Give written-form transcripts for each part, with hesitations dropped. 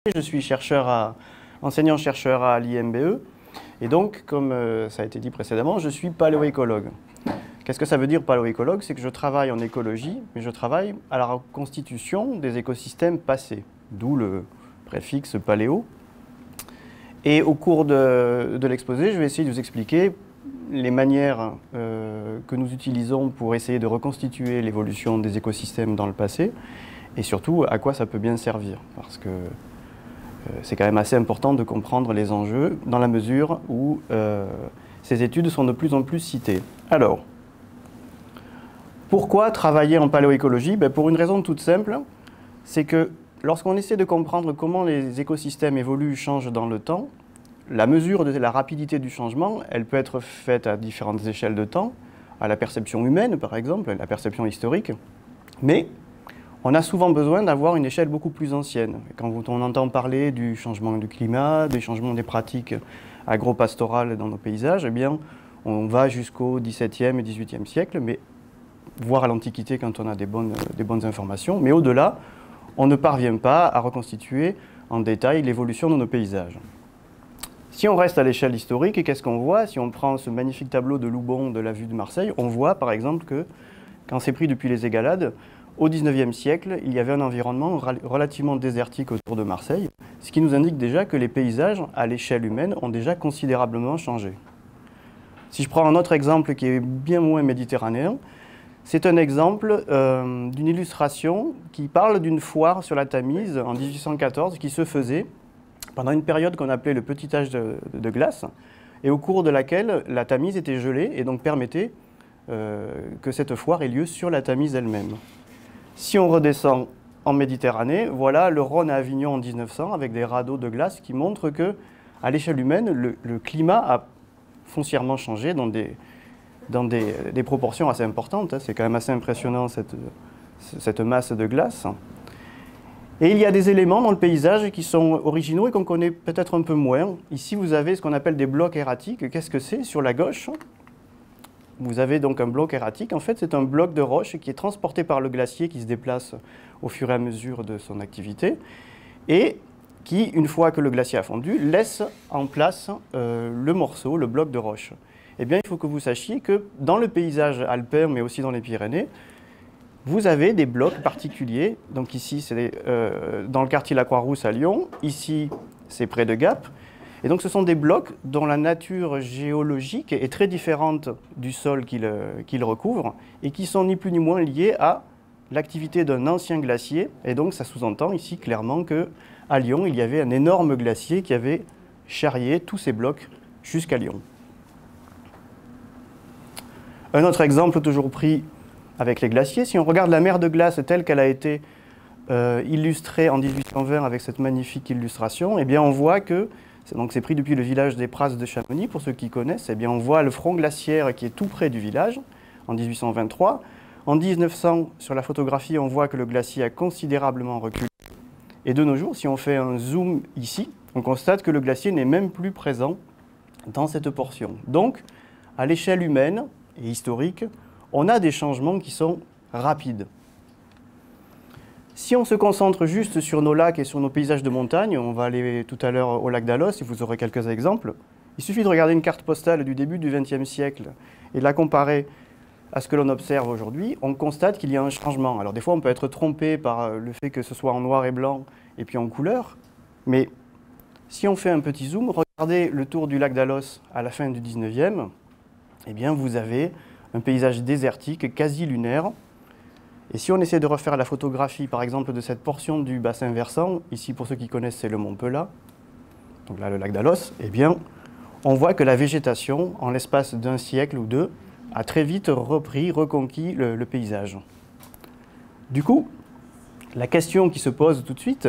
Je suis enseignant-chercheur à l'IMBE et donc, comme ça a été dit précédemment, je suis paléoécologue. Qu'est-ce que ça veut dire paléoécologue? C'est que je travaille en écologie, mais je travaille à la reconstitution des écosystèmes passés, d'où le préfixe paléo. Et au cours de l'exposé, je vais essayer de vous expliquer les manières que nous utilisons pour essayer de reconstituer l'évolution des écosystèmes dans le passé et surtout à quoi ça peut bien servir. Parce que c'est quand même assez important de comprendre les enjeux dans la mesure où ces études sont de plus en plus citées. Alors, pourquoi travailler en paléoécologie? Pour une raison toute simple, c'est que lorsqu'on essaie de comprendre comment les écosystèmes évoluent, changent dans le temps, la mesure de la rapidité du changement, elle peut être faite à différentes échelles de temps, à la perception humaine par exemple, la perception historique, mais on a souvent besoin d'avoir une échelle beaucoup plus ancienne. Quand on entend parler du changement du climat, des changements des pratiques agro-pastorales dans nos paysages, eh bien, on va jusqu'au XVIIe et XVIIIe siècle, mais voire à l'Antiquité quand on a des bonnes informations. Mais au-delà, on ne parvient pas à reconstituer en détail l'évolution de nos paysages. Si on reste à l'échelle historique, qu'est-ce qu'on voit? Si on prend ce magnifique tableau de Loubon de la vue de Marseille, on voit par exemple que, quand c'est pris depuis les Égalades, au XIXe siècle, il y avait un environnement relativement désertique autour de Marseille, ce qui nous indique déjà que les paysages, à l'échelle humaine, ont déjà considérablement changé. Si je prends un autre exemple qui est bien moins méditerranéen, c'est un exemple d'une illustration qui parle d'une foire sur la Tamise en 1814 qui se faisait pendant une période qu'on appelait le petit âge de glace et au cours de laquelle la Tamise était gelée et donc permettait que cette foire ait lieu sur la Tamise elle-même. Si on redescend en Méditerranée, voilà le Rhône à Avignon en 1900 avec des radeaux de glace qui montrent que, à l'échelle humaine, le climat a foncièrement changé dans des proportions assez importantes. C'est quand même assez impressionnant cette masse de glace. Et il y a des éléments dans le paysage qui sont originaux et qu'on connaît peut-être un peu moins. Ici, vous avez ce qu'on appelle des blocs erratiques. Qu'est-ce que c'est? Sur la gauche, vous avez donc un bloc erratique. En fait, c'est un bloc de roche qui est transporté par le glacier qui se déplace au fur et à mesure de son activité et qui, une fois que le glacier a fondu, laisse en place le morceau, le bloc de roche. Eh bien, il faut que vous sachiez que dans le paysage alpin, mais aussi dans les Pyrénées, vous avez des blocs particuliers. Donc ici, c'est dans le quartier La Croix-Rousse à Lyon. Ici, c'est près de Gap. Et donc, ce sont des blocs dont la nature géologique est très différente du sol qu'ils recouvrent et qui sont ni plus ni moins liés à l'activité d'un ancien glacier. Et donc, ça sous-entend ici clairement qu'à Lyon, il y avait un énorme glacier qui avait charrié tous ces blocs jusqu'à Lyon. Un autre exemple toujours pris avec les glaciers, si on regarde la mer de glace telle qu'elle a été illustrée en 1820 avec cette magnifique illustration, eh bien on voit que, c'est pris depuis le village des Prasses de Chamonix, pour ceux qui connaissent, eh bien on voit le front glaciaire qui est tout près du village, en 1823. En 1900, sur la photographie, on voit que le glacier a considérablement reculé. Et de nos jours, si on fait un zoom ici, on constate que le glacier n'est même plus présent dans cette portion. Donc, à l'échelle humaine et historique, on a des changements qui sont rapides. Si on se concentre juste sur nos lacs et sur nos paysages de montagne, on va aller tout à l'heure au lac d'Alos et vous aurez quelques exemples. Il suffit de regarder une carte postale du début du XXe siècle et de la comparer à ce que l'on observe aujourd'hui, on constate qu'il y a un changement. Alors des fois, on peut être trompé par le fait que ce soit en noir et blanc et puis en couleur, mais si on fait un petit zoom, regardez le tour du lac d'Alos à la fin du 19e, eh bien vous avez un paysage désertique, quasi lunaire. Et si on essaie de refaire la photographie, par exemple, de cette portion du bassin versant, ici pour ceux qui connaissent c'est le mont Pelat, donc là le lac d'Alos, eh bien on voit que la végétation, en l'espace d'un siècle ou deux, a très vite reconquis le paysage. Du coup, la question qui se pose tout de suite,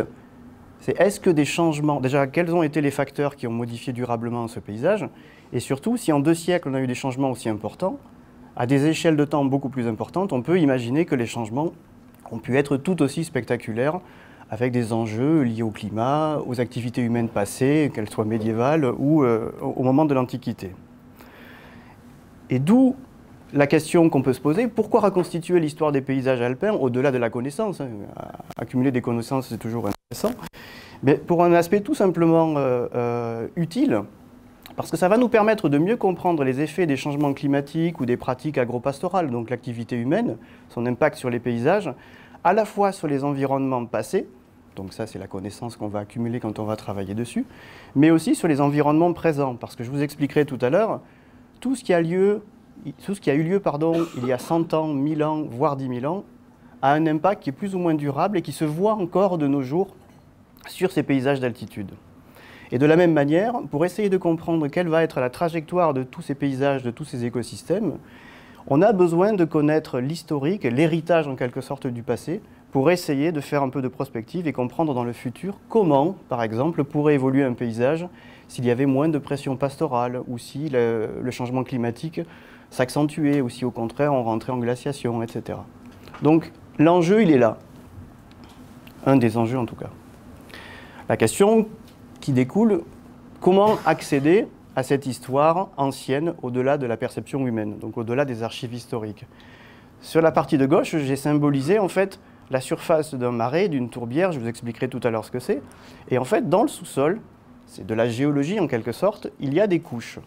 c'est est-ce que des changements, déjà quels ont été les facteurs qui ont modifié durablement ce paysage, et surtout si en 2 siècles on a eu des changements aussi importants, à des échelles de temps beaucoup plus importantes, on peut imaginer que les changements ont pu être tout aussi spectaculaires avec des enjeux liés au climat, aux activités humaines passées, qu'elles soient médiévales ou au moment de l'Antiquité. Et d'où la question qu'on peut se poser, pourquoi reconstituer l'histoire des paysages alpins au-delà de la connaissance? Accumuler des connaissances, c'est toujours intéressant. Mais pour un aspect tout simplement utile, parce que ça va nous permettre de mieux comprendre les effets des changements climatiques ou des pratiques agropastorales, donc l'activité humaine, son impact sur les paysages, à la fois sur les environnements passés, donc ça c'est la connaissance qu'on va accumuler quand on va travailler dessus, mais aussi sur les environnements présents, parce que je vous expliquerai tout à l'heure, tout ce qui a eu lieu il y a 100 ans, 1000 ans, voire 10 000 ans, a un impact qui est plus ou moins durable et qui se voit encore de nos jours sur ces paysages d'altitude. Et de la même manière, pour essayer de comprendre quelle va être la trajectoire de tous ces paysages, de tous ces écosystèmes, on a besoin de connaître l'historique, l'héritage en quelque sorte du passé, pour essayer de faire un peu de prospective et comprendre dans le futur comment, par exemple, pourrait évoluer un paysage s'il y avait moins de pression pastorale, ou si le changement climatique s'accentuait, ou si au contraire on rentrait en glaciation, etc. Donc l'enjeu, il est là. Un des enjeux en tout cas. La question qui découle, comment accéder à cette histoire ancienne au-delà de la perception humaine, donc au-delà des archives historiques. Sur la partie de gauche, j'ai symbolisé en fait la surface d'un marais, d'une tourbière, je vous expliquerai tout à l'heure ce que c'est. Et en fait, dans le sous-sol, c'est de la géologie en quelque sorte, il y a des couches.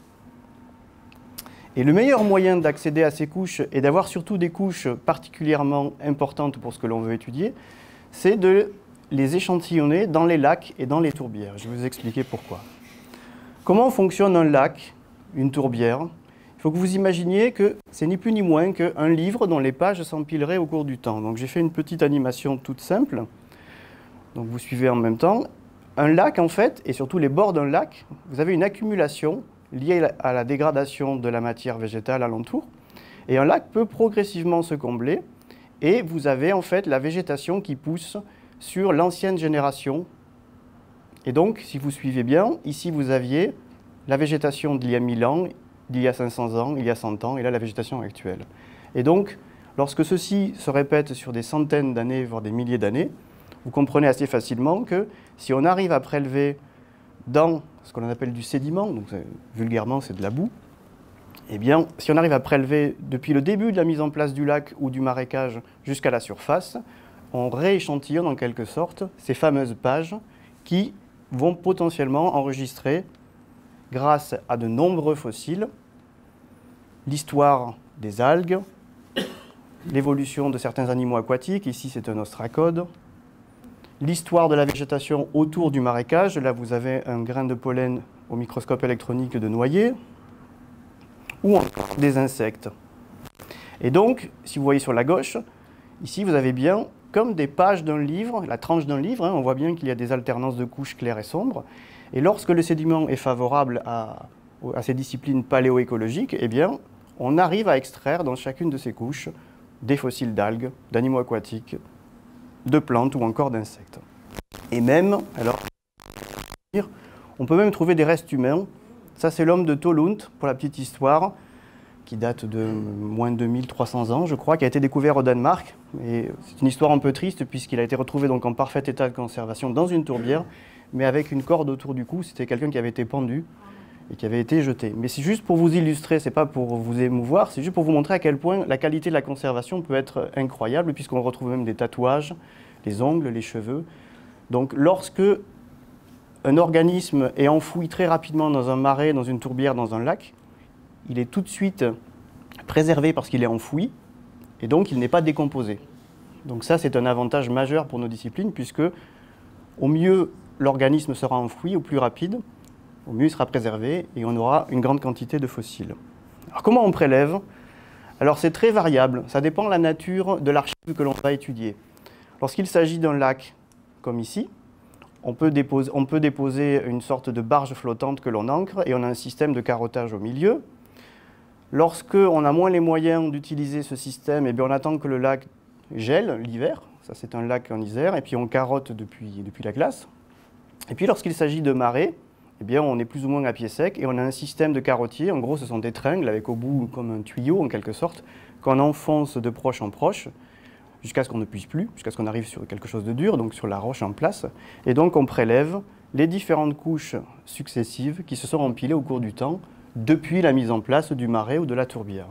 Et le meilleur moyen d'accéder à ces couches, et d'avoir surtout des couches particulièrement importantes pour ce que l'on veut étudier, c'est de les échantillonner dans les lacs et dans les tourbières. Je vais vous expliquer pourquoi. Comment fonctionne un lac, une tourbière? Il faut que vous imaginiez que c'est ni plus ni moins qu'un livre dont les pages s'empileraient au cours du temps. Donc j'ai fait une petite animation toute simple. Donc vous suivez en même temps. Un lac, en fait, et surtout les bords d'un lac, vous avez une accumulation liée à la dégradation de la matière végétale alentour. Et un lac peut progressivement se combler. Et vous avez en fait la végétation qui pousse sur l'ancienne génération. Et donc, si vous suivez bien, ici vous aviez la végétation d'il y a 1000 ans, d'il y a 500 ans, il y a 100 ans, et là la végétation actuelle. Et donc, lorsque ceci se répète sur des centaines d'années, voire des milliers d'années, vous comprenez assez facilement que si on arrive à prélever dans ce qu'on appelle du sédiment, donc vulgairement c'est de la boue, eh bien, si on arrive à prélever depuis le début de la mise en place du lac ou du marécage jusqu'à la surface, on rééchantillonne en quelque sorte ces fameuses pages qui vont potentiellement enregistrer, grâce à de nombreux fossiles, l'histoire des algues, l'évolution de certains animaux aquatiques, ici c'est un ostracode, l'histoire de la végétation autour du marécage, là vous avez un grain de pollen au microscope électronique de noyer, ou encore des insectes. Et donc, si vous voyez sur la gauche, ici vous avez bien comme des pages d'un livre, la tranche d'un livre, on voit bien qu'il y a des alternances de couches claires et sombres. Et lorsque le sédiment est favorable à ces disciplines paléoécologiques, eh bien, on arrive à extraire dans chacune de ces couches des fossiles d'algues, d'animaux aquatiques, de plantes ou encore d'insectes. Et même, alors, on peut même trouver des restes humains. Ça, c'est l'homme de Tolund, pour la petite histoire, qui date de moins de 2300 ans, je crois, qui a été découvert au Danemark. Et c'est une histoire un peu triste, puisqu'il a été retrouvé donc en parfait état de conservation dans une tourbière, mais avec une corde autour du cou. C'était quelqu'un qui avait été pendu et qui avait été jeté. Mais c'est juste pour vous illustrer, c'est pas pour vous émouvoir, c'est juste pour vous montrer à quel point la qualité de la conservation peut être incroyable, puisqu'on retrouve même des tatouages, les ongles, les cheveux. Donc lorsque un organisme est enfoui très rapidement dans un marais, dans une tourbière, dans un lac, il est tout de suite préservé parce qu'il est enfoui, et donc il n'est pas décomposé. Donc ça, c'est un avantage majeur pour nos disciplines, puisque au mieux l'organisme sera enfoui, au plus rapide, au mieux il sera préservé, et on aura une grande quantité de fossiles. Alors comment on prélève? Alors c'est très variable, ça dépend de la nature de l'archive que l'on va étudier. Lorsqu'il s'agit d'un lac, comme ici, on peut déposer une sorte de barge flottante que l'on ancre, et on a un système de carottage au milieu. Lorsqu'on a moins les moyens d'utiliser ce système, eh bien on attend que le lac gèle l'hiver. Ça, c'est un lac en Isère, et puis on carotte depuis la glace. Et puis lorsqu'il s'agit de marée, eh bien on est plus ou moins à pied sec, et on a un système de carottier. En gros, ce sont des tringles avec au bout comme un tuyau, en quelque sorte, qu'on enfonce de proche en proche, jusqu'à ce qu'on ne puisse plus, jusqu'à ce qu'on arrive sur quelque chose de dur, donc sur la roche en place. Et donc on prélève les différentes couches successives qui se sont empilées au cours du temps, depuis la mise en place du marais ou de la tourbière.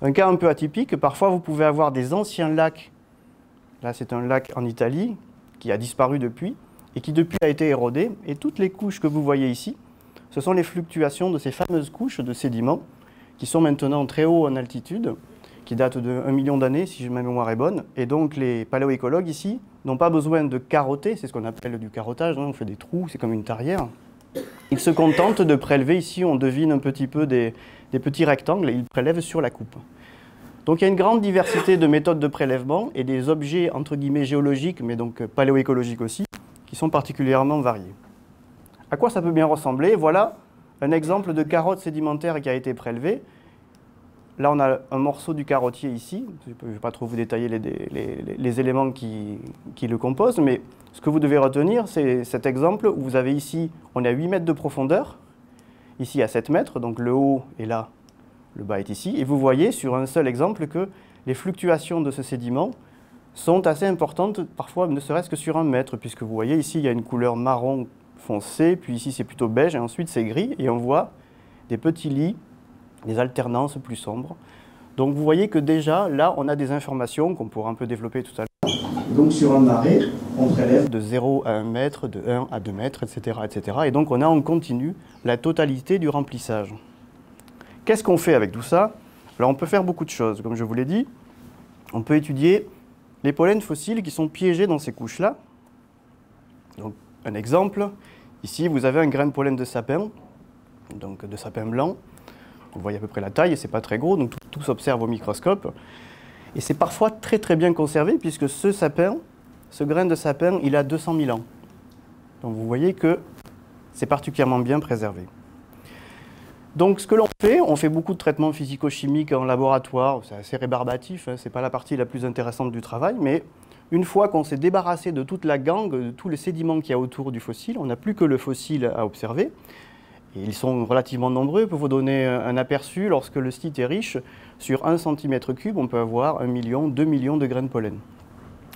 Un cas un peu atypique, parfois vous pouvez avoir des anciens lacs. Là, c'est un lac en Italie qui a disparu depuis. et qui depuis a été érodé. Et toutes les couches que vous voyez ici, ce sont les fluctuations de ces fameuses couches de sédiments qui sont maintenant très haut en altitude, qui datent de 1 million d'années, si ma mémoire est bonne. Et donc les paléoécologues ici n'ont pas besoin de carotter, c'est ce qu'on appelle du carottage, hein, on fait des trous, c'est comme une tarière. Ils se contentent de prélever, ici on devine un petit peu des petits rectangles, et ils prélèvent sur la coupe. Donc il y a une grande diversité de méthodes de prélèvement et des objets entre guillemets géologiques, mais donc paléoécologiques aussi, qui sont particulièrement variés. À quoi ça peut bien ressembler? Voilà un exemple de carotte sédimentaire qui a été prélevé. Là, on a un morceau du carottier ici. Je ne vais pas trop vous détailler les éléments qui le composent, mais ce que vous devez retenir, c'est cet exemple où vous avez ici, on est à 8 mètres de profondeur, ici à 7 mètres, donc le haut est là, le bas est ici, et vous voyez sur un seul exemple que les fluctuations de ce sédiment sont assez importantes, parfois ne serait-ce que sur 1 mètre, puisque vous voyez ici, il y a une couleur marron foncé, puis ici c'est plutôt beige, et ensuite c'est gris, et on voit des petits lits, des alternances plus sombres. Donc vous voyez que déjà, là, on a des informations qu'on pourra un peu développer tout à l'heure. Donc sur un marais, on prélève de 0 à 1 mètre, de 1 à 2 mètres, etc., etc. Et donc on a en continu la totalité du remplissage. Qu'est-ce qu'on fait avec tout ça? Alors on peut faire beaucoup de choses, comme je vous l'ai dit. On peut étudier les pollens fossiles qui sont piégés dans ces couches-là. Donc un exemple, ici vous avez un grain de pollen de sapin, donc de sapin blanc. Vous voyez à peu près la taille, et c'est pas très gros, donc tout s'observe au microscope. Et c'est parfois très très bien conservé, puisque ce sapin, ce grain de sapin, il a 200 000 ans. Donc vous voyez que c'est particulièrement bien préservé. Donc ce que l'on fait, on fait beaucoup de traitements physico-chimiques en laboratoire, c'est assez rébarbatif, hein, c'est pas la partie la plus intéressante du travail, mais une fois qu'on s'est débarrassé de toute la gangue, de tous les sédiments qu'il y a autour du fossile, on n'a plus que le fossile à observer. Et ils sont relativement nombreux. Pour vous donner un aperçu, lorsque le site est riche, sur 1 cm3, on peut avoir 1 million, 2 millions de grains de pollen.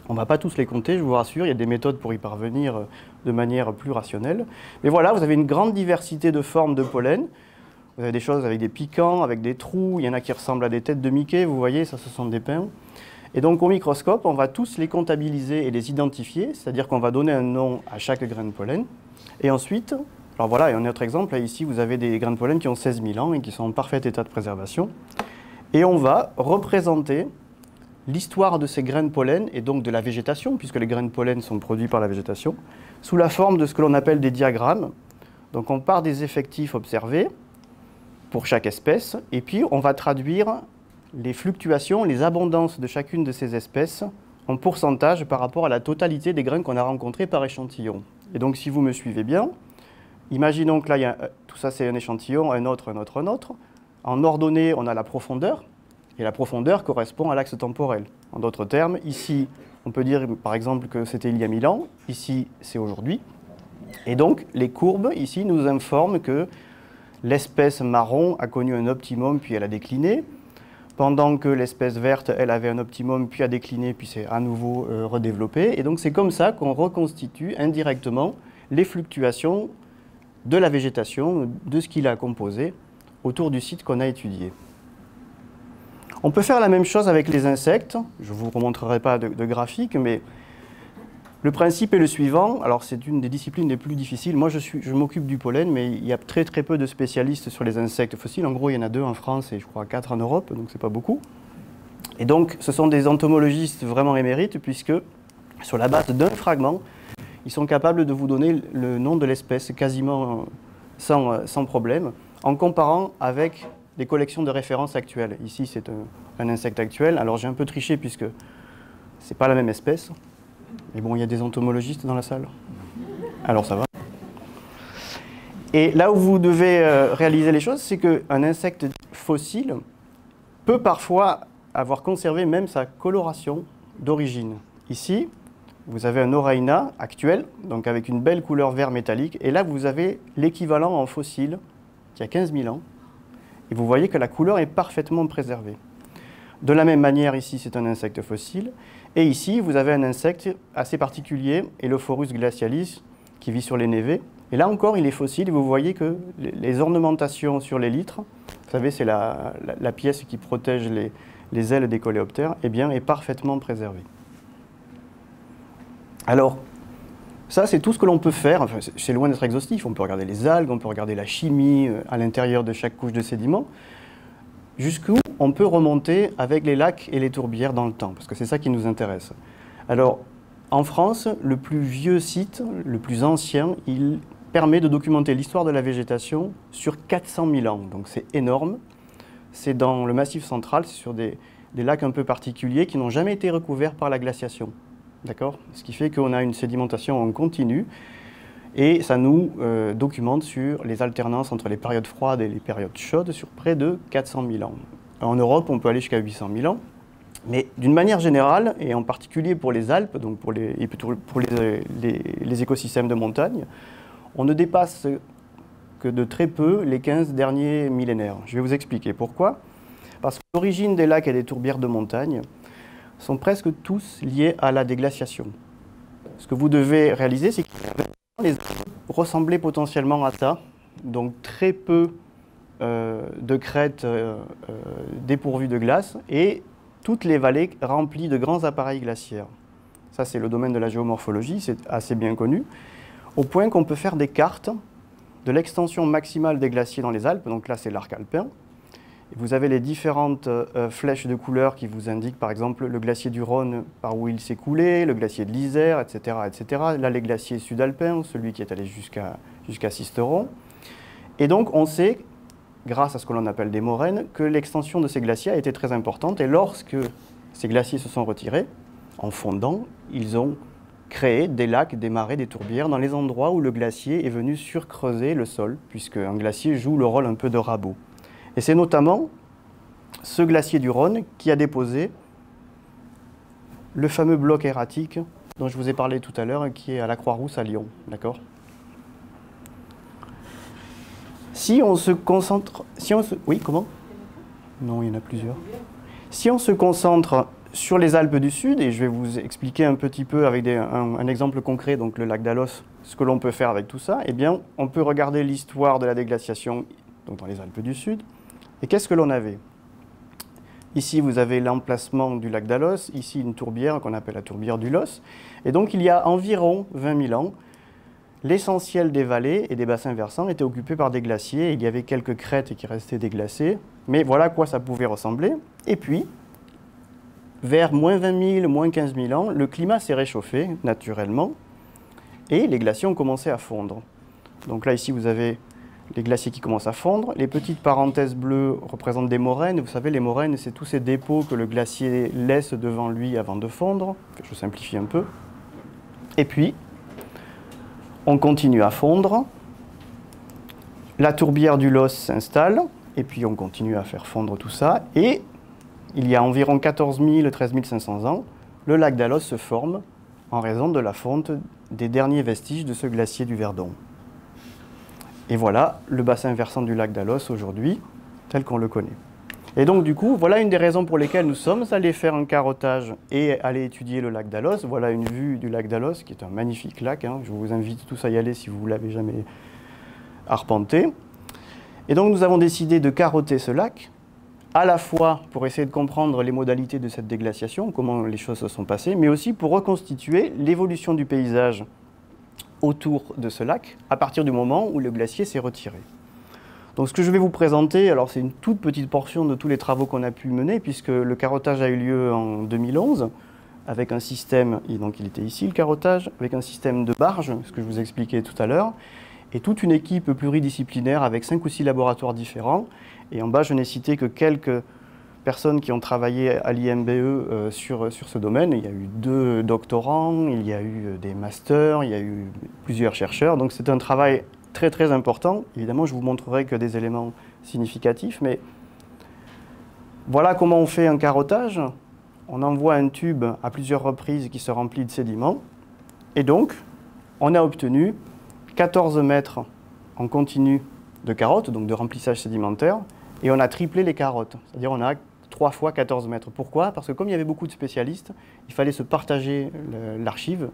On ne va pas tous les compter, je vous rassure, il y a des méthodes pour y parvenir de manière plus rationnelle. Mais voilà, vous avez une grande diversité de formes de pollen. Vous avez des choses avec des piquants, avec des trous, il y en a qui ressemblent à des têtes de Mickey, vous voyez, ça ce sont des pins. Et donc au microscope, on va tous les comptabiliser et les identifier, c'est-à-dire qu'on va donner un nom à chaque grain de pollen. Et ensuite, alors voilà, et un autre exemple, là, ici vous avez des grains de pollen qui ont 16 000 ans et qui sont en parfait état de préservation. Et on va représenter l'histoire de ces grains de pollen et donc de la végétation, puisque les grains de pollen sont produits par la végétation, sous la forme de ce que l'on appelle des diagrammes. Donc on part des effectifs observés pour chaque espèce, et puis on va traduire les fluctuations, les abondances de chacune de ces espèces en pourcentage par rapport à la totalité des grains qu'on a rencontrés par échantillon. Et donc si vous me suivez bien, imaginons que là, tout ça c'est un échantillon, un autre, un autre, un autre. En ordonnée, on a la profondeur, et la profondeur correspond à l'axe temporel. En d'autres termes, ici, on peut dire par exemple que c'était il y a 1000 ans, ici c'est aujourd'hui. Et donc, les courbes ici nous informent que l'espèce marron a connu un optimum, puis elle a décliné, pendant que l'espèce verte, elle avait un optimum, puis a décliné, puis s'est à nouveau redéveloppée. Et donc c'est comme ça qu'on reconstitue indirectement les fluctuations de la végétation, de ce qu'il a composé autour du site qu'on a étudié. On peut faire la même chose avec les insectes. Je ne vous remontrerai pas de graphique, mais le principe est le suivant. Alors c'est une des disciplines les plus difficiles. Moi je m'occupe du pollen, mais il y a très très peu de spécialistes sur les insectes fossiles. En gros, il y en a 2 en France et je crois 4 en Europe, donc c'est pas beaucoup. Et donc ce sont des entomologistes vraiment émérites, puisque sur la base d'un fragment, ils sont capables de vous donner le nom de l'espèce quasiment sans problème, en comparant avec des collections de références actuelles. Ici, c'est un insecte actuel. Alors, j'ai un peu triché puisque ce n'est pas la même espèce. Mais bon, il y a des entomologistes dans la salle. Alors, ça va. Et là où vous devez réaliser les choses, c'est qu'un insecte fossile peut parfois avoir conservé même sa coloration d'origine. Ici, vous avez un Oraina actuel, donc avec une belle couleur vert métallique. Et là, vous avez l'équivalent en fossile, qui a 15 000 ans. Et vous voyez que la couleur est parfaitement préservée. De la même manière, ici, c'est un insecte fossile. Et ici, vous avez un insecte assez particulier, Elophorus glacialis, qui vit sur les névés. Et là encore, il est fossile. Et vous voyez que les ornementations sur l'élytre, vous savez, c'est la pièce qui protège les ailes des coléoptères, eh bien, est parfaitement préservée. Alors, Ça, c'est tout ce que l'on peut faire. Enfin, c'est loin d'être exhaustif. On peut regarder les algues, on peut regarder la chimie à l'intérieur de chaque couche de sédiments. Jusqu'où on peut remonter avec les lacs et les tourbières dans le temps, parce que c'est ça qui nous intéresse. Alors, en France, le plus vieux site, le plus ancien, il permet de documenter l'histoire de la végétation sur 400 000 ans. Donc c'est énorme. C'est dans le Massif central, c'est sur des lacs un peu particuliers qui n'ont jamais été recouverts par la glaciation. D'accord ? Ce qui fait qu'on a une sédimentation en continu et ça nous documente sur les alternances entre les périodes froides et les périodes chaudes sur près de 400 000 ans. En Europe, on peut aller jusqu'à 800 000 ans, mais d'une manière générale, et en particulier pour les Alpes, donc pour les écosystèmes de montagne, on ne dépasse que de très peu les 15 derniers millénaires. Je vais vous expliquer pourquoi. Parce que l'origine des lacs et des tourbières de montagne sont presque tous liés à la déglaciation. Ce que vous devez réaliser, c'est que les Alpes ressemblaient potentiellement à ça, donc très peu de crêtes dépourvues de glace et toutes les vallées remplies de grands appareils glaciaires. Ça, c'est le domaine de la géomorphologie, c'est assez bien connu, au point qu'on peut faire des cartes de l'extension maximale des glaciers dans les Alpes, donc là c'est l'arc alpin. Et vous avez les différentes flèches de couleur qui vous indiquent par exemple le glacier du Rhône par où il s'est coulé, le glacier de l'Isère, etc., etc. Là les glaciers sud-alpins, celui qui est allé jusqu'à Sisteron. Et donc on sait, grâce à ce que l'on appelle des moraines, que l'extension de ces glaciers a été très importante et lorsque ces glaciers se sont retirés, en fondant, ils ont créé des lacs, des marais, des tourbières dans les endroits où le glacier est venu surcreuser le sol, puisque un glacier joue le rôle un peu de rabot. Et c'est notamment ce glacier du Rhône qui a déposé le fameux bloc erratique dont je vous ai parlé tout à l'heure, qui est à la Croix-Rousse à Lyon. D'accord ? Si on se concentre... Oui, comment ? Non, il y en a plusieurs. Si on se concentre sur les Alpes du Sud, et je vais vous expliquer un petit peu avec un exemple concret, donc le lac d'Alos, ce que l'on peut faire avec tout ça, eh bien, on peut regarder l'histoire de la déglaciation donc dans les Alpes du Sud. Et qu'est-ce que l'on avait ? Ici, vous avez l'emplacement du lac d'Alos, ici une tourbière qu'on appelle la tourbière du Los. Et donc, il y a environ 20 000 ans, l'essentiel des vallées et des bassins versants étaient occupés par des glaciers. Il y avait quelques crêtes qui restaient déglacées, mais voilà à quoi ça pouvait ressembler. Et puis, vers moins 20 000, moins 15 000 ans, le climat s'est réchauffé naturellement et les glaciers ont commencé à fondre. Donc là, ici, vous avez les glaciers qui commencent à fondre. Les petites parenthèses bleues représentent des moraines. Vous savez, les moraines, c'est tous ces dépôts que le glacier laisse devant lui avant de fondre. Je simplifie un peu. Et puis, on continue à fondre. La tourbière du Los s'installe. Et puis, on continue à faire fondre tout ça. Et il y a environ 14 000, 13 500 ans, le lac d'Alos se forme en raison de la fonte des derniers vestiges de ce glacier du Verdon. Et voilà le bassin versant du lac d'Alos aujourd'hui, tel qu'on le connaît. Et donc du coup, voilà une des raisons pour lesquelles nous sommes allés faire un carottage et aller étudier le lac d'Alos. Voilà une vue du lac d'Alos, qui est un magnifique lac. Je vous invite tous à y aller si vous ne l'avez jamais arpenté. Et donc nous avons décidé de carotter ce lac, à la fois pour essayer de comprendre les modalités de cette déglaciation, comment les choses se sont passées, mais aussi pour reconstituer l'évolution du paysage autour de ce lac, à partir du moment où le glacier s'est retiré. Donc ce que je vais vous présenter, alors c'est une toute petite portion de tous les travaux qu'on a pu mener, puisque le carottage a eu lieu en 2011, avec un système, et donc il était ici le carottage, avec un système de barges, ce que je vous expliquais tout à l'heure, et toute une équipe pluridisciplinaire avec 5 ou 6 laboratoires différents. Et en bas, je n'ai cité que quelques personnes qui ont travaillé à l'IMBE sur ce domaine. Il y a eu 2 doctorants, il y a eu des masters, il y a eu plusieurs chercheurs. Donc c'est un travail très très important. Évidemment, je vous montrerai que des éléments significatifs, mais voilà comment on fait un carottage. On envoie un tube à plusieurs reprises qui se remplit de sédiments. Et donc, on a obtenu 14 mètres en continu de carottes, donc de remplissage sédimentaire, et on a triplé les carottes. C'est-à-dire on a 3 fois 14 mètres. Pourquoi ? Parce que comme il y avait beaucoup de spécialistes, il fallait se partager l'archive,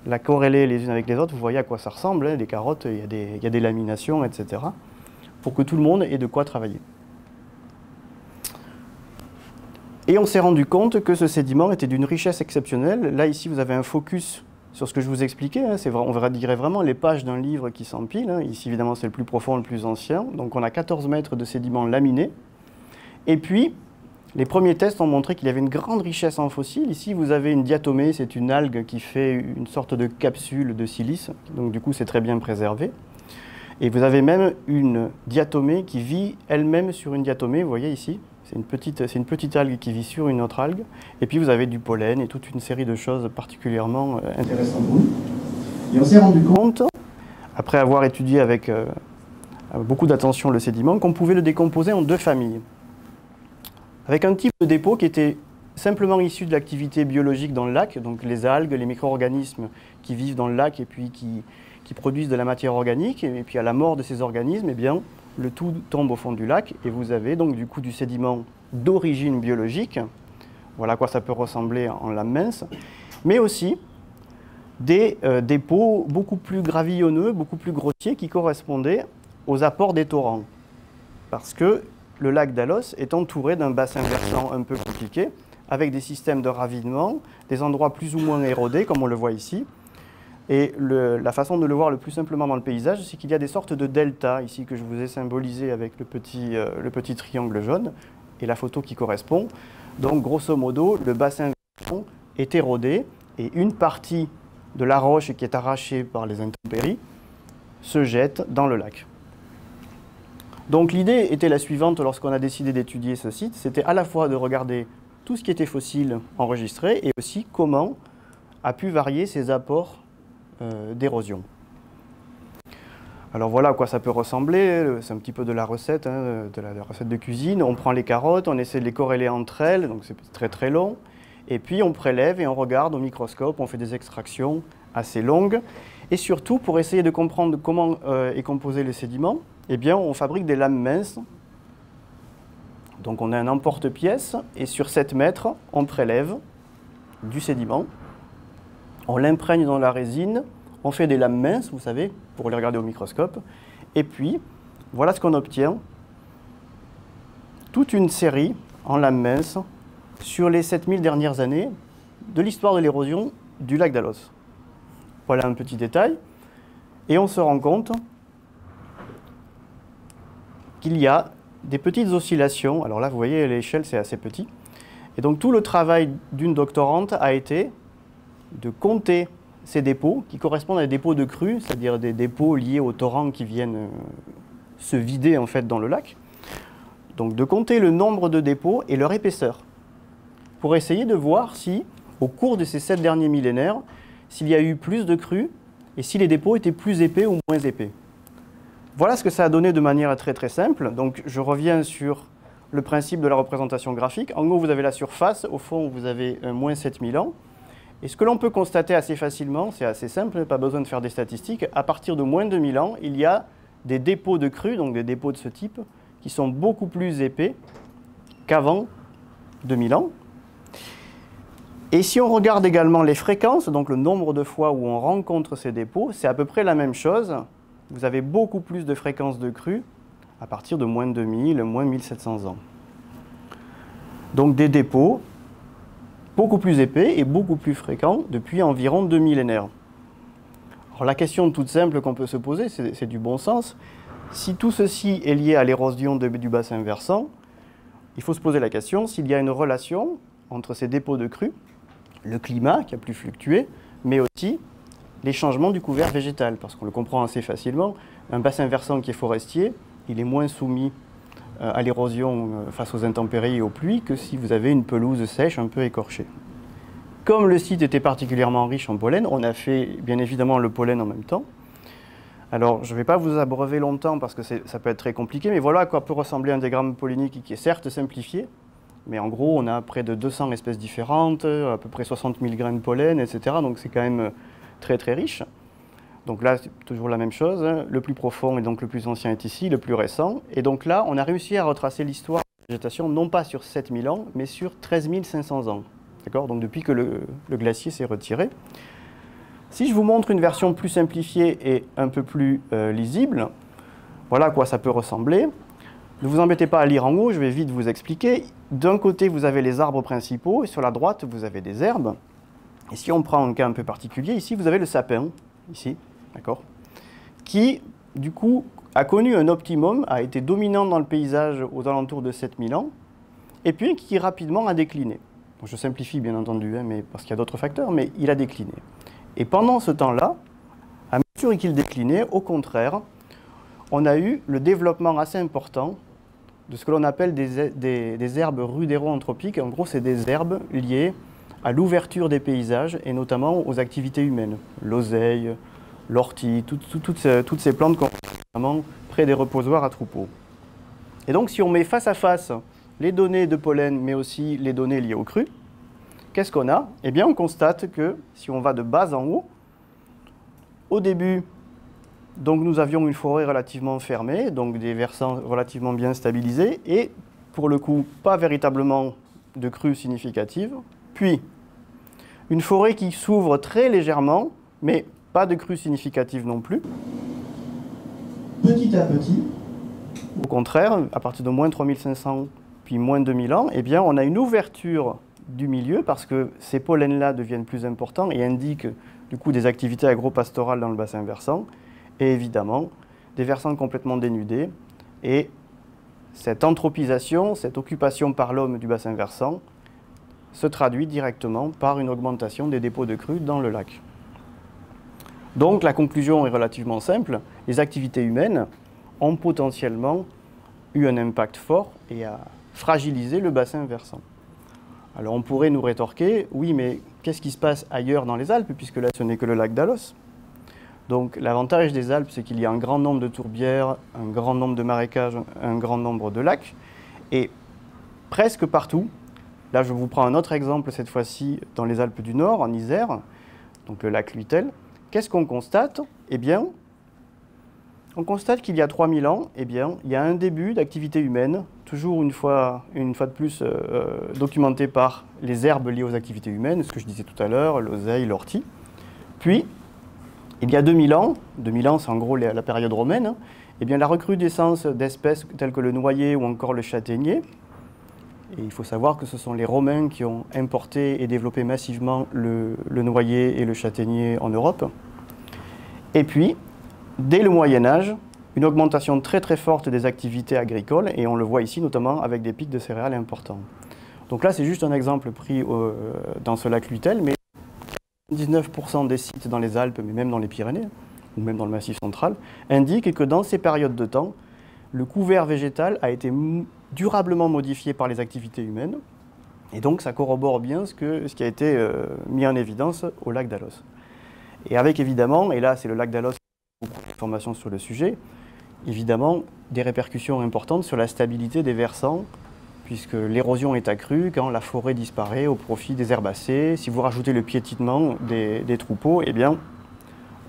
la corréler les unes avec les autres. Vous voyez à quoi ça ressemble, les carottes, il y a des laminations, etc. pour que tout le monde ait de quoi travailler. Et on s'est rendu compte que ce sédiment était d'une richesse exceptionnelle. Là, ici, vous avez un focus sur ce que je vous expliquais. Hein, on dirait vraiment les pages d'un livre qui s'empilent. Hein. Ici, évidemment, c'est le plus profond, le plus ancien. Donc, on a 14 mètres de sédiments laminés. Et puis, les premiers tests ont montré qu'il y avait une grande richesse en fossiles. Ici, vous avez une diatomée, c'est une algue qui fait une sorte de capsule de silice. Donc, du coup, c'est très bien préservé. Et vous avez même une diatomée qui vit elle-même sur une diatomée, vous voyez ici. C'est une petite algue qui vit sur une autre algue. Et puis vous avez du pollen et toute une série de choses particulièrement intéressantes. Et on s'est rendu compte, après avoir étudié avec beaucoup d'attention le sédiment, qu'on pouvait le décomposer en deux familles. Avec un type de dépôt qui était simplement issu de l'activité biologique dans le lac, donc les algues, les micro-organismes qui vivent dans le lac et puis qui produisent de la matière organique. Et puis à la mort de ces organismes, eh bien, le tout tombe au fond du lac et vous avez donc du coup du sédiment d'origine biologique. Voilà à quoi ça peut ressembler en lame mince. Mais aussi des dépôts beaucoup plus gravillonneux, beaucoup plus grossiers qui correspondaient aux apports des torrents. Parce que le lac d'Alos est entouré d'un bassin versant un peu compliqué avec des systèmes de ravinement, des endroits plus ou moins érodés comme on le voit ici. Et la façon de le voir le plus simplement dans le paysage, c'est qu'il y a des sortes de deltas, ici que je vous ai symbolisé avec le petit triangle jaune, et la photo qui correspond. Donc, grosso modo, le bassin est érodé, et une partie de la roche qui est arrachée par les intempéries se jette dans le lac. Donc, l'idée était la suivante lorsqu'on a décidé d'étudier ce site, c'était à la fois de regarder tout ce qui était fossile enregistré, et aussi comment a pu varier ces apports d'érosion. Alors voilà à quoi ça peut ressembler, c'est un petit peu de la recette, hein, de la recette de cuisine. On prend les carottes, on essaie de les corréler entre elles, donc c'est très très long, et puis on prélève et on regarde au microscope, on fait des extractions assez longues, et surtout pour essayer de comprendre comment est composé le sédiment, eh bien on fabrique des lames minces. Donc on a un emporte-pièce, et sur 7 mètres, on prélève du sédiment. On l'imprègne dans la résine, on fait des lames minces, vous savez, pour les regarder au microscope. Et puis, voilà ce qu'on obtient. Toute une série en lames minces sur les 7000 dernières années de l'histoire de l'érosion du lac d'Alos. Voilà un petit détail. Et on se rend compte qu'il y a des petites oscillations. Alors là, vous voyez, l'échelle, c'est assez petit. Et donc, tout le travail d'une doctorante a été de compter ces dépôts qui correspondent à des dépôts de crues, c'est-à-dire des dépôts liés aux torrents qui viennent se vider en fait dans le lac. Donc de compter le nombre de dépôts et leur épaisseur pour essayer de voir si, au cours de ces 7 derniers millénaires, s'il y a eu plus de crues et si les dépôts étaient plus épais ou moins épais. Voilà ce que ça a donné de manière très très simple. Donc je reviens sur le principe de la représentation graphique. En gros, vous avez la surface, au fond vous avez moins 7000 ans. Et ce que l'on peut constater assez facilement, c'est assez simple, pas besoin de faire des statistiques, à partir de moins de 1000 ans, il y a des dépôts de crues, donc des dépôts de ce type, qui sont beaucoup plus épais qu'avant 2000 ans. Et si on regarde également les fréquences, donc le nombre de fois où on rencontre ces dépôts, c'est à peu près la même chose. Vous avez beaucoup plus de fréquences de crues à partir de moins de 2000, moins 1700 ans. Donc des dépôts beaucoup plus épais et beaucoup plus fréquents depuis environ 2 millénaires. Alors la question toute simple qu'on peut se poser, c'est du bon sens. Si tout ceci est lié à l'érosion du bassin versant, il faut se poser la question s'il y a une relation entre ces dépôts de crues, le climat qui a plus fluctué, mais aussi les changements du couvert végétal, parce qu'on le comprend assez facilement. Un bassin versant qui est forestier, il est moins soumis à l'érosion face aux intempéries et aux pluies que si vous avez une pelouse sèche un peu écorchée. Comme le site était particulièrement riche en pollen, on a fait bien évidemment le pollen en même temps. Alors je ne vais pas vous abreuver longtemps parce que ça peut être très compliqué, mais voilà à quoi peut ressembler un diagramme pollinique qui est certes simplifié, mais en gros on a près de 200 espèces différentes, à peu près 60 000 grains de pollen, etc. Donc c'est quand même très très riche. Donc là, c'est toujours la même chose. Le plus profond et donc le plus ancien est ici, le plus récent. Et donc là, on a réussi à retracer l'histoire de la végétation, non pas sur 7000 ans, mais sur 13 500 ans. D'accord ? Donc depuis que le glacier s'est retiré. Si je vous montre une version plus simplifiée et un peu plus lisible, voilà à quoi ça peut ressembler. Ne vous embêtez pas à lire en haut, je vais vite vous expliquer. D'un côté, vous avez les arbres principaux, et sur la droite, vous avez des herbes. Et si on prend un cas un peu particulier, ici vous avez le sapin, ici, d'accord, qui du coup a connu un optimum, a été dominant dans le paysage aux alentours de 7000 ans, et puis qui rapidement a décliné. Donc, je simplifie bien entendu, hein, mais parce qu'il y a d'autres facteurs, mais il a décliné. Et pendant ce temps-là, à mesure qu'il déclinait, au contraire, on a eu le développement assez important de ce que l'on appelle des herbes rudéro-anthropiques. En gros, c'est des herbes liées à l'ouverture des paysages et notamment aux activités humaines. L'oseille, l'ortie, toutes ces plantes qu'on trouve notamment près des reposoirs à troupeaux. Et donc, si on met face à face les données de pollen, mais aussi les données liées aux crues, qu'est-ce qu'on a? Eh bien, on constate que si on va de bas en haut, au début, donc nous avions une forêt relativement fermée, donc des versants relativement bien stabilisés, et pour le coup, pas véritablement de crues significatives. Puis, une forêt qui s'ouvre très légèrement, mais pas de crues significatives non plus. Petit à petit, au contraire, à partir de moins 3500, puis moins 2000 ans, eh bien, on a une ouverture du milieu parce que ces pollens-là deviennent plus importants et indiquent du coup des activités agro-pastorales dans le bassin versant, et évidemment des versants complètement dénudés. Et cette anthropisation, cette occupation par l'homme du bassin versant, se traduit directement par une augmentation des dépôts de crues dans le lac. Donc la conclusion est relativement simple, les activités humaines ont potentiellement eu un impact fort et a fragilisé le bassin versant. Alors on pourrait nous rétorquer, oui mais qu'est-ce qui se passe ailleurs dans les Alpes, puisque là ce n'est que le lac d'Alos. Donc l'avantage des Alpes, c'est qu'il y a un grand nombre de tourbières, un grand nombre de marécages, un grand nombre de lacs, et presque partout, là je vous prends un autre exemple cette fois-ci dans les Alpes du Nord, en Isère, donc le lac Luitel, qu'est-ce qu'on constate? Eh bien, on constate qu'il y a 3000 ans, eh bien, il y a un début d'activité humaine, toujours une fois de plus documenté par les herbes liées aux activités humaines, ce que je disais tout à l'heure, l'oseille, l'ortie. Puis, il y a 2000 ans c'est en gros la période romaine, eh bien, la recrudescence d'espèces telles que le noyer ou encore le châtaignier. Et il faut savoir que ce sont les Romains qui ont importé et développé massivement le noyer et le châtaignier en Europe. Et puis, dès le Moyen-Âge, une augmentation très très forte des activités agricoles, et on le voit ici notamment avec des pics de céréales importants. Donc là, c'est juste un exemple pris dans ce lac Luitel, mais 19% des sites dans les Alpes, mais même dans les Pyrénées, ou même dans le Massif central, indiquent que dans ces périodes de temps, le couvert végétal a été durablement modifié par les activités humaines, et donc ça corrobore bien ce qui a été mis en évidence au lac d'Alos. Et avec évidemment, et là c'est le lac d'Alos, beaucoup d'informations sur le sujet, évidemment des répercussions importantes sur la stabilité des versants, puisque l'érosion est accrue quand la forêt disparaît au profit des herbacées. Si vous rajoutez le piétinement des troupeaux, eh bien,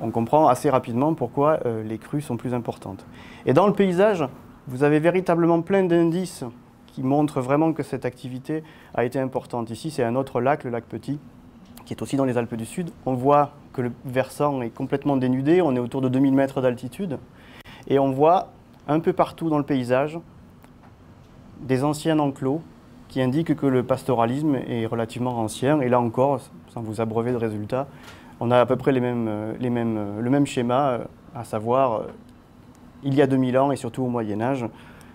on comprend assez rapidement pourquoi les crues sont plus importantes. Et dans le paysage, vous avez véritablement plein d'indices qui montrent vraiment que cette activité a été importante. Ici, c'est un autre lac, le lac Petit, qui est aussi dans les Alpes du Sud. On voit que le versant est complètement dénudé, on est autour de 2000 mètres d'altitude, et on voit un peu partout dans le paysage des anciens enclos qui indiquent que le pastoralisme est relativement ancien. Et là encore, sans vous abreuver de résultats, on a à peu près le même schéma, à savoir, il y a 2000 ans et surtout au Moyen-Âge,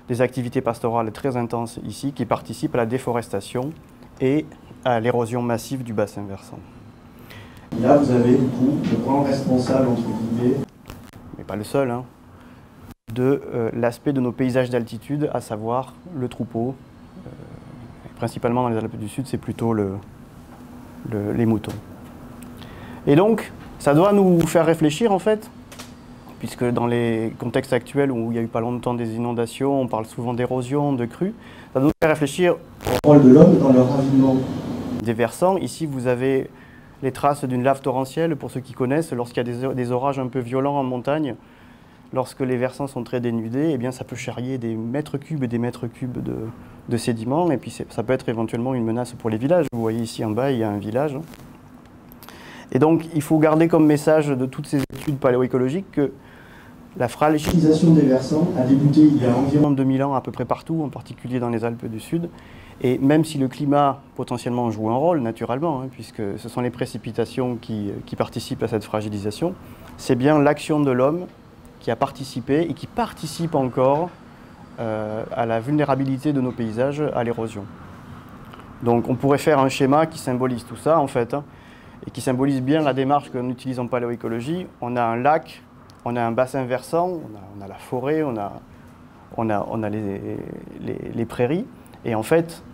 des activités pastorales très intenses ici qui participent à la déforestation et à l'érosion massive du bassin versant. Et là, vous avez du coup le grand responsable, entre guillemets, mais pas le seul, hein, de l'aspect de nos paysages d'altitude, à savoir le troupeau. Principalement dans les Alpes du Sud, c'est plutôt les moutons. Et donc, ça doit nous faire réfléchir en fait, puisque dans les contextes actuels où il y a eu pas longtemps des inondations, on parle souvent d'érosion, de crues, ça doit nous faire réfléchir au rôle de l'homme dans le ravinement des versants. Ici, vous avez les traces d'une lave torrentielle, pour ceux qui connaissent, lorsqu'il y a des orages un peu violents en montagne. Lorsque les versants sont très dénudés, eh bien, ça peut charrier des mètres cubes et des mètres cubes de sédiments, et puis ça peut être éventuellement une menace pour les villages. Vous voyez ici en bas, il y a un village. Et donc, il faut garder comme message de toutes ces études paléoécologiques que la fragilisation des versants a débuté il y a environ 2000 ans à peu près partout, en particulier dans les Alpes du Sud, Et même si le climat potentiellement joue un rôle, naturellement, hein, puisque ce sont les précipitations qui participent à cette fragilisation, c'est bien l'action de l'homme qui a participé et qui participe encore à la vulnérabilité de nos paysages à l'érosion. Donc on pourrait faire un schéma qui symbolise tout ça, en fait, hein, et qui symbolise bien la démarche que nous utilisons en paléoécologie. On a un lac, on a un bassin versant, on a la forêt, on a les prairies. Et en fait,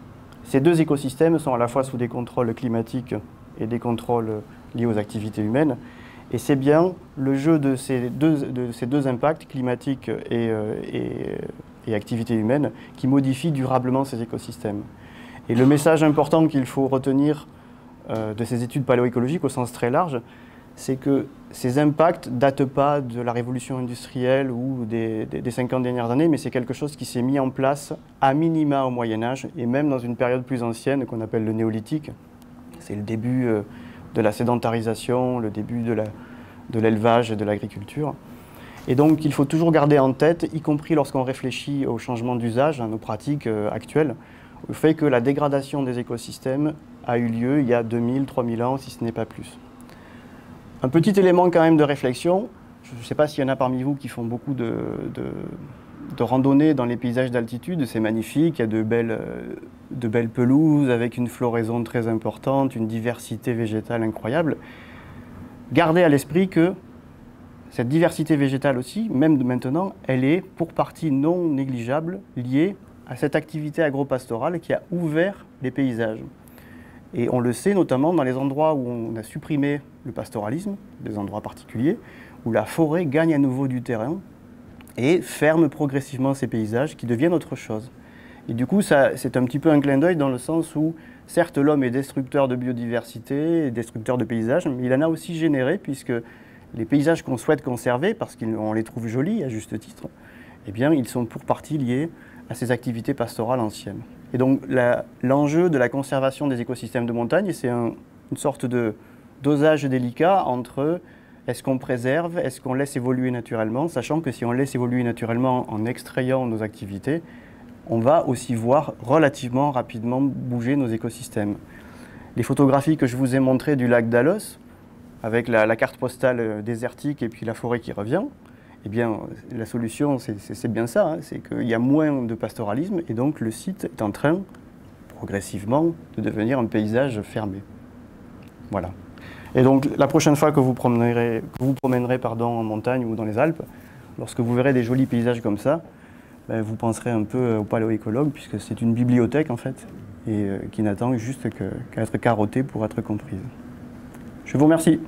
ces deux écosystèmes sont à la fois sous des contrôles climatiques et des contrôles liés aux activités humaines. Et c'est bien le jeu de ces deux impacts, climatiques et activités humaines, qui modifie durablement ces écosystèmes. Et le message important qu'il faut retenir de ces études paléoécologiques au sens très large, c'est que ces impacts ne datent pas de la révolution industrielle ou des 50 dernières années, mais c'est quelque chose qui s'est mis en place à minima au Moyen-Âge et même dans une période plus ancienne qu'on appelle le néolithique. C'est le début de la sédentarisation, le début de l'élevage et de l'agriculture. Et donc il faut toujours garder en tête, y compris lorsqu'on réfléchit au changement d'usage, à nos pratiques actuelles, le fait que la dégradation des écosystèmes a eu lieu il y a 2000, 3000 ans, si ce n'est pas plus. Un petit élément quand même de réflexion, je ne sais pas s'il y en a parmi vous qui font beaucoup de randonnées dans les paysages d'altitude, c'est magnifique, il y a de belles pelouses avec une floraison très importante, une diversité végétale incroyable. Gardez à l'esprit que cette diversité végétale aussi, même maintenant, elle est pour partie non négligeable liée à cette activité agropastorale qui a ouvert les paysages. Et on le sait notamment dans les endroits où on a supprimé le pastoralisme, des endroits particuliers, où la forêt gagne à nouveau du terrain et ferme progressivement ces paysages qui deviennent autre chose. Et du coup, c'est un petit peu un clin d'œil dans le sens où, certes, l'homme est destructeur de biodiversité, destructeur de paysages, mais il en a aussi généré, puisque les paysages qu'on souhaite conserver, parce qu'on les trouve jolis à juste titre, eh bien, ils sont pour partie liés à ces activités pastorales anciennes. Et donc l'enjeu de la conservation des écosystèmes de montagne, c'est une sorte de dosage délicat entre est-ce qu'on préserve, est-ce qu'on laisse évoluer naturellement, sachant que si on laisse évoluer naturellement en extrayant nos activités, on va aussi voir relativement rapidement bouger nos écosystèmes. Les photographies que je vous ai montrées du lac d'Alos, avec la carte postale désertique et puis la forêt qui revient, eh bien, la solution, c'est bien ça, hein, c'est qu'il y a moins de pastoralisme et donc le site est en train, progressivement, de devenir un paysage fermé. Voilà. Et donc, la prochaine fois que vous promènerez en montagne ou dans les Alpes, lorsque vous verrez des jolis paysages comme ça, ben, vous penserez un peu au paléoécologue, puisque c'est une bibliothèque, en fait, et qui n'attend juste qu'à être carottée pour être comprise. Je vous remercie.